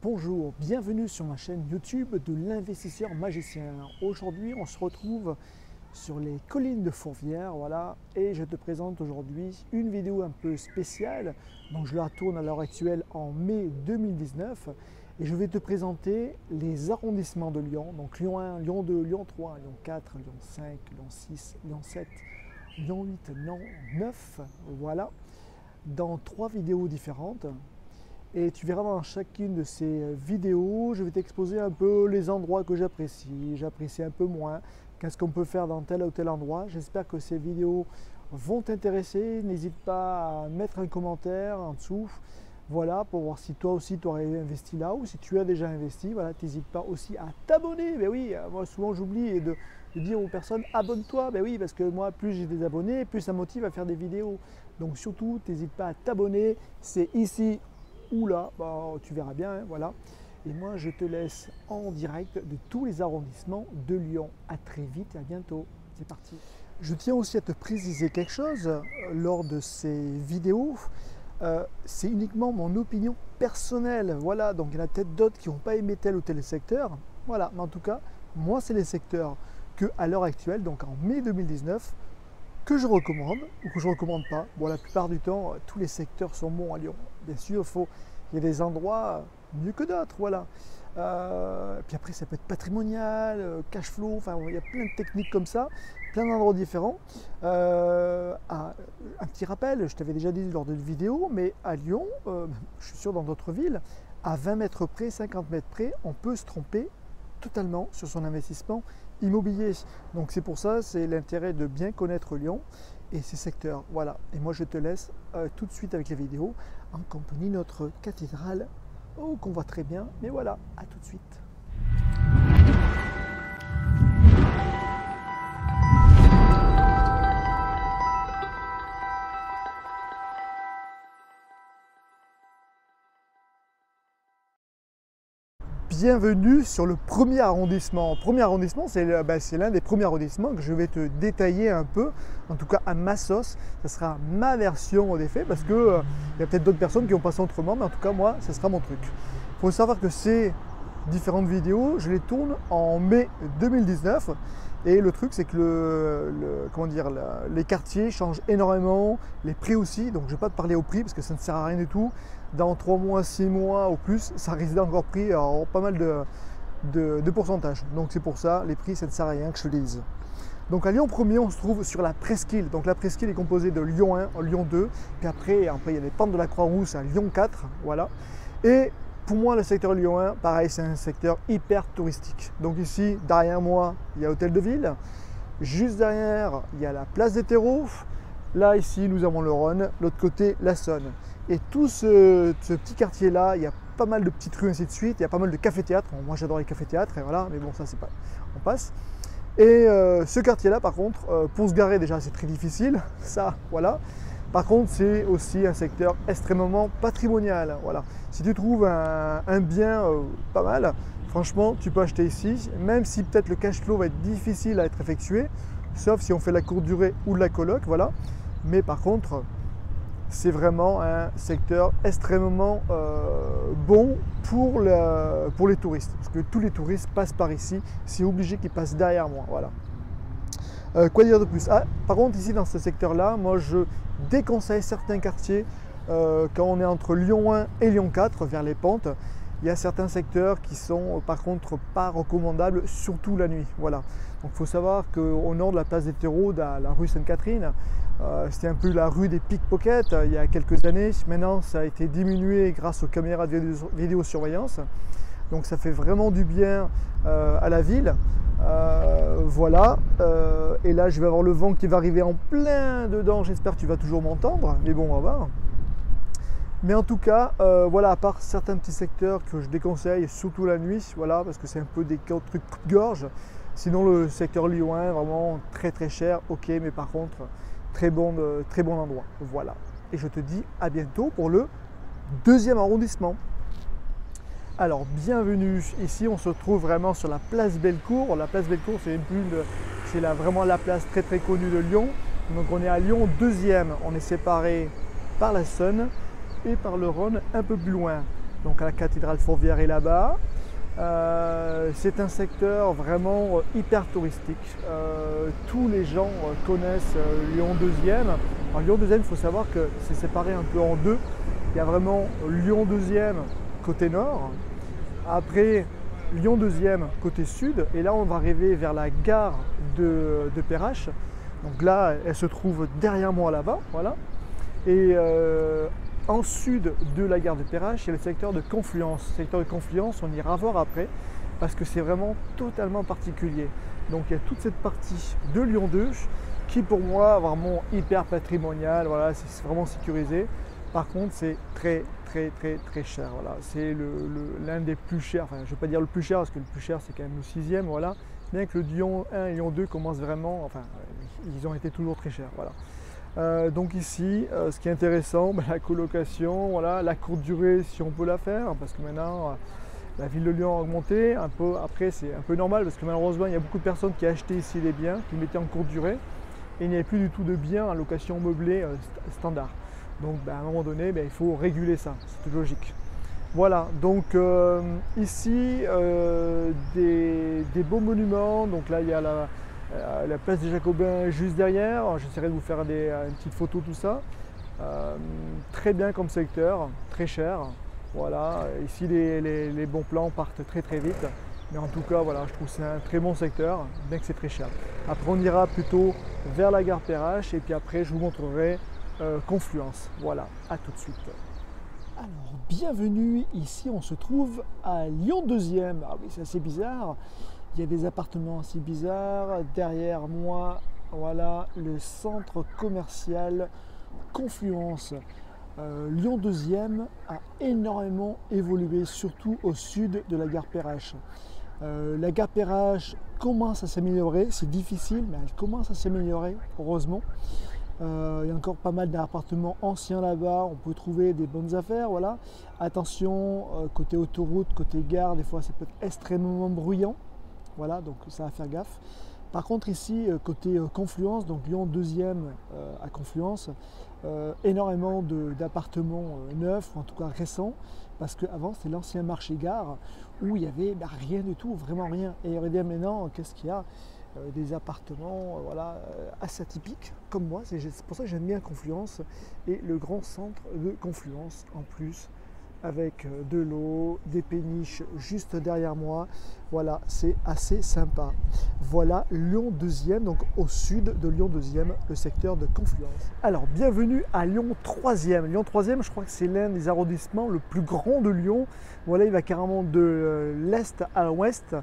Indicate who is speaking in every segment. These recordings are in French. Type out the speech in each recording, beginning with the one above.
Speaker 1: Bonjour, bienvenue sur ma chaîne YouTube de l'investisseur magicien. Aujourd'hui, on se retrouve sur les collines de Fourvière, voilà, et je te présente aujourd'hui une vidéo un peu spéciale. Donc, je la tourne à l'heure actuelle en mai 2019 et je vais te présenter les arrondissements de Lyon. Donc, Lyon 1, Lyon 2, Lyon 3, Lyon 4, Lyon 5, Lyon 6, Lyon 7, Lyon 8, Lyon 9, voilà, dans 3 vidéos différentes. Et tu verras dans chacune de ces vidéos, je vais t'exposer un peu les endroits que j'apprécie un peu moins, qu'est-ce qu'on peut faire dans tel ou tel endroit. J'espère que ces vidéos vont t'intéresser. N'hésite pas à mettre un commentaire en dessous, voilà, pour voir si toi aussi tu aurais investi là ou si tu as déjà investi. Voilà, n'hésite pas aussi à t'abonner. Ben oui, moi souvent j'oublie de dire aux personnes abonne-toi. Ben oui, parce que moi plus j'ai des abonnés, plus ça motive à faire des vidéos. Donc surtout, n'hésite pas à t'abonner. C'est ici ou là, bah, tu verras bien, hein, voilà. Et moi, je te laisse en direct de tous les arrondissements de Lyon. À très vite et à bientôt. C'est parti. Je tiens aussi à te préciser quelque chose lors de ces vidéos. C'est uniquement mon opinion personnelle. Voilà, donc il y en a peut-être d'autres qui n'ont pas aimé tel ou tel secteur. Voilà, mais en tout cas, moi, c'est les secteurs que, à l'heure actuelle, donc en mai 2019, que je recommande ou que je ne recommande pas. Bon, la plupart du temps, tous les secteurs sont bons à Lyon. Bien sûr, il y a des endroits mieux que d'autres, voilà. Puis après, ça peut être patrimonial, cash flow, enfin, il y a plein de techniques comme ça, plein d'endroits différents. Un petit rappel, je t'avais déjà dit lors d'une vidéo, mais à Lyon, je suis sûr dans d'autres villes, à 20 mètres près, 50 mètres près, on peut se tromper totalement sur son investissement immobilier. Donc c'est pour ça, c'est l'intérêt de bien connaître Lyon et ses secteurs. Voilà, et moi je te laisse tout de suite avec les vidéos en compagnie de notre cathédrale, qu'on voit très bien, mais voilà, à tout de suite. Bienvenue sur le premier arrondissement. Premier arrondissement, c'est l'un des premiers arrondissements que je vais te détailler un peu, en tout cas à ma sauce. Ce sera ma version en effet, parce que il y a peut-être d'autres personnes qui ont passé autrement, mais en tout cas moi, ce sera mon truc. Il faut savoir que ces différentes vidéos, je les tourne en mai 2019. Et le truc, c'est que les quartiers changent énormément, les prix aussi. Donc je ne vais pas te parler au prix parce que ça ne sert à rien du tout. Dans 3 mois, 6 mois ou plus, ça risque d'encore pris pas mal de pourcentage. Donc c'est pour ça, les prix, ça ne sert à rien que je te les dise. Donc à Lyon 1er, on se trouve sur la presqu'île. Donc la presqu'île est composée de Lyon 1, Lyon 2, puis après il y a les pentes de la Croix-Rousse à Lyon 4, voilà. Et pour moi, le secteur Lyon 1, pareil, c'est un secteur hyper touristique. Donc ici, derrière moi, il y a Hôtel de Ville. Juste derrière, il y a la place des terreaux. Là, ici, nous avons le Rhône. L'autre côté, la Saône. Et tout ce petit quartier-là, il y a pas mal de petites rues, ainsi de suite. Il y a pas mal de cafés-théâtres. Bon, moi, j'adore les cafés-théâtres, et voilà. Mais bon, ça, c'est pas... On passe. Et ce quartier-là, par contre, pour se garer, déjà, c'est très difficile. Ça, voilà. Par contre, c'est aussi un secteur extrêmement patrimonial. Voilà. Si tu trouves un bien pas mal, franchement, tu peux acheter ici, même si peut-être le cash flow va être difficile à être effectué, sauf si on fait la courte durée ou de la coloc, voilà. Mais par contre, c'est vraiment un secteur extrêmement bon pour les touristes, parce que tous les touristes passent par ici, c'est obligé qu'ils passent derrière moi, voilà. Quoi dire de plus? Par contre, ici dans ce secteur-là, moi je déconseille certains quartiers quand on est entre Lyon 1 et Lyon 4 vers les pentes. Il y a certains secteurs qui sont par contre pas recommandables, surtout la nuit. Voilà. Donc il faut savoir qu'au nord de la place des terreaux, la rue Sainte-Catherine, c'était un peu la rue des pickpockets il y a quelques années. Maintenant, ça a été diminué grâce aux caméras de vidéosurveillance. Donc ça fait vraiment du bien à la ville. Voilà, et là je vais avoir le vent qui va arriver en plein dedans, j'espère que tu vas toujours m'entendre, mais bon on va voir. Mais en tout cas, voilà, à part certains petits secteurs que je déconseille, surtout la nuit, voilà, parce que c'est un peu des trucs coupe-gorge. Sinon le secteur Lyon 1, vraiment très très cher, ok, mais par contre, très bon endroit, voilà. Et je te dis à bientôt pour le deuxième arrondissement. Alors bienvenue, ici on se trouve vraiment sur la place Bellecour. La place Bellecour c'est vraiment la place très très connue de Lyon. Donc on est à Lyon 2e, on est séparé par la Saône et par le Rhône un peu plus loin. donc la cathédrale Fourvière est là-bas. C'est un secteur vraiment hyper touristique. Tous les gens connaissent Lyon 2e. Alors Lyon 2e, il faut savoir que c'est séparé un peu en deux. Il y a vraiment Lyon 2e côté nord, après Lyon 2e côté sud, et là on va arriver vers la gare de Perrache. Donc là, elle se trouve derrière moi là-bas, voilà. Et en sud de la gare de Perrache, il y a le secteur de Confluence. Le secteur de Confluence, on ira voir après, parce que c'est vraiment totalement particulier. Donc il y a toute cette partie de Lyon 2 qui pour moi vraiment hyper patrimonial, voilà, c'est vraiment sécurisé. Par contre, c'est très cher. Voilà. C'est l'un des plus chers, enfin je ne vais pas dire le plus cher, parce que le plus cher c'est quand même le 6e, voilà. Bien que le Lyon 1 et Lyon 2 commencent vraiment, enfin ils ont été toujours très chers. Voilà. Donc ici, ce qui est intéressant, la colocation, voilà, la courte durée si on peut la faire, parce que maintenant la ville de Lyon a augmenté un peu. Après c'est un peu normal, parce que malheureusement il y a beaucoup de personnes qui achetaient ici des biens, qui mettaient en courte durée, et il n'y avait plus du tout de biens en location meublée standard. Donc à un moment donné, il faut réguler ça, c'est logique. Voilà, donc ici des beaux monuments. Donc là il y a la place des Jacobins juste derrière. J'essaierai de vous faire une petite photo, tout ça. Très bien comme secteur, très cher. Voilà, ici les bons plans partent très vite. Mais en tout cas, voilà, je trouve que c'est un très bon secteur, bien que c'est très cher. Après on ira plutôt vers la gare Perrache, et puis après je vous montrerai Confluence. Voilà, à tout de suite. Alors, bienvenue, ici on se trouve à Lyon 2e. Ah oui, c'est assez bizarre, il y a des appartements assez bizarres. Derrière moi, voilà, le centre commercial Confluence. Lyon 2e a énormément évolué, surtout au sud de la gare Perrache. La gare Perrache commence à s'améliorer, c'est difficile, mais elle commence à s'améliorer, heureusement. Il y a encore pas mal d'appartements anciens là-bas, on peut trouver des bonnes affaires, voilà. Attention, côté autoroute, côté gare, des fois ça peut être extrêmement bruyant, voilà, donc ça à faire gaffe. Par contre ici, côté Confluence, donc Lyon 2e à Confluence, énormément d'appartements neufs, en tout cas récents, parce qu'avant c'était l'ancien marché gare, où il n'y avait rien du tout, vraiment rien. Et regardez maintenant, qu'est-ce qu'il y a? Des appartements voilà, assez atypiques comme moi, c'est pour ça que j'aime bien Confluence, et le grand centre de Confluence en plus, avec de l'eau, des péniches juste derrière moi. Voilà, c'est assez sympa. Voilà Lyon 2e, donc au sud de Lyon 2e, le secteur de Confluence. Alors bienvenue à Lyon 3e. Lyon 3e, je crois que c'est l'un des arrondissements le plus grand de Lyon. Voilà, il va carrément de l'est à l'ouest.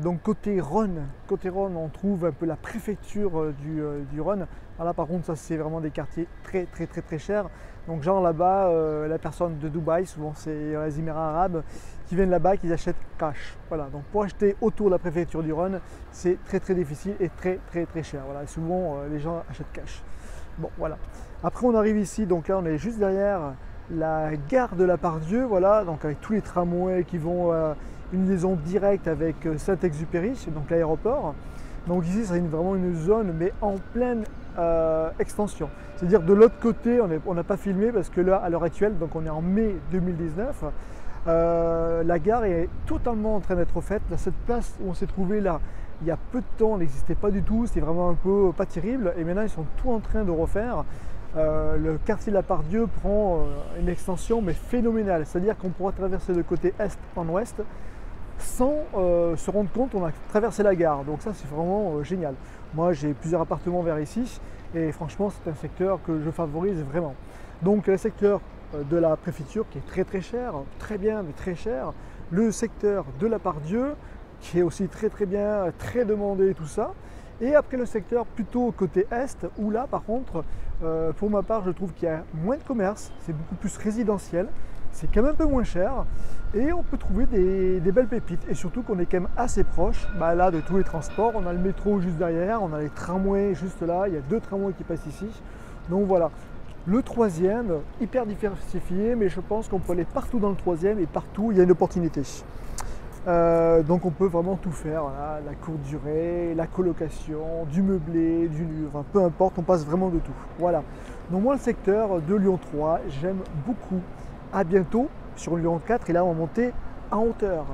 Speaker 1: Donc côté Rhône, on trouve un peu la préfecture du Rhône. Alors là par contre, ça c'est vraiment des quartiers très chers. Donc genre là-bas, la personne de Dubaï, souvent c'est les Émirats arabes, qui viennent là-bas, qui achètent cash. Voilà, donc pour acheter autour de la préfecture du Rhône, c'est très difficile et très cher. Voilà, et souvent les gens achètent cash. Bon voilà. Après on arrive ici, donc là on est juste derrière la gare de la Part-Dieu, voilà, donc avec tous les tramways qui vont une liaison directe avec Saint-Exupéry, donc l'aéroport. Donc ici c'est vraiment une zone mais en pleine extension. C'est-à-dire de l'autre côté, on n'a pas filmé parce que là à l'heure actuelle, donc on est en mai 2019, la gare est totalement en train d'être faite. Cette place où on s'est trouvé là, il y a peu de temps, n'existait pas du tout, c'était vraiment un peu pas terrible, et maintenant ils sont tout en train de refaire. Le quartier de la Part-Dieu prend une extension mais phénoménale, c'est-à-dire qu'on pourra traverser de côté est en ouest sans se rendre compte qu'on a traversé la gare. Donc ça c'est vraiment génial. Moi j'ai plusieurs appartements vers ici et franchement c'est un secteur que je favorise vraiment. Donc le secteur de la préfecture qui est très cher, très bien mais très cher. Le secteur de la Part-Dieu qui est aussi très bien, très demandé, tout ça. Et après le secteur plutôt côté est, où là par contre, pour ma part je trouve qu'il y a moins de commerce, c'est beaucoup plus résidentiel, c'est quand même un peu moins cher, et on peut trouver des belles pépites, et surtout qu'on est quand même assez proche là de tous les transports. On a le métro juste derrière, on a les tramways juste là, il y a 2 tramways qui passent ici, donc voilà. Le 3e, hyper diversifié, mais je pense qu'on peut aller partout dans le 3e, et partout il y a une opportunité. Donc on peut vraiment tout faire, voilà, la courte durée, la colocation, du meublé, du nu, enfin peu importe, on passe vraiment de tout. Voilà. Donc moi le secteur de Lyon 3, j'aime beaucoup. À bientôt sur Lyon 4 et là on montait en hauteur.